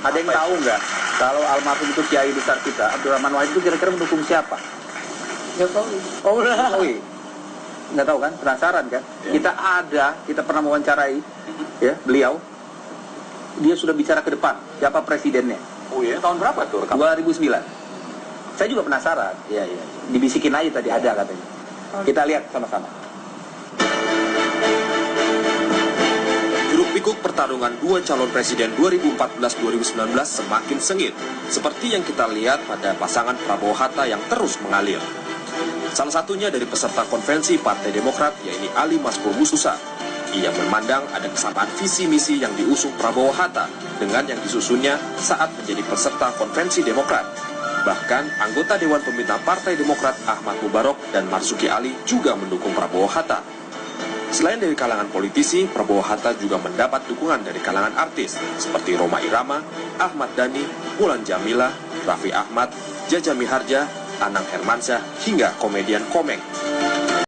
Ada yang tahu nggak kalau almarhum itu kiai besar kita, Abdurrahman Wahid itu kira-kira mendukung siapa? Nggak tahu. Oh, nggak tahu kan? Penasaran kan? Kita pernah mewawancarai ya beliau. Dia sudah bicara ke depan, siapa presidennya? Oh iya, tahun berapa tuh? 2009. Saya juga penasaran. Iya. Dibisikin aja tadi ada katanya. Kita lihat sama-sama. Hiruk-pikuk pertarungan dua calon presiden 2014-2019 semakin sengit, seperti yang kita lihat pada pasangan Prabowo-Hatta yang terus mengalir. Salah satunya dari peserta konvensi Partai Demokrat, yaitu Ali Maskur Mususa. Ia memandang ada kesamaan visi misi yang diusung Prabowo-Hatta dengan yang disusunnya saat menjadi peserta konvensi Demokrat. Bahkan anggota Dewan Pembina Partai Demokrat Ahmad Mubarok dan Marzuki Ali juga mendukung Prabowo-Hatta. Selain dari kalangan politisi, Prabowo-Hatta juga mendapat dukungan dari kalangan artis seperti Rhoma Irama, Ahmad Dhani, Mulan Jamila, Raffi Ahmad, Jaja Miharja, Anang Hermansyah, hingga komedian Komeng.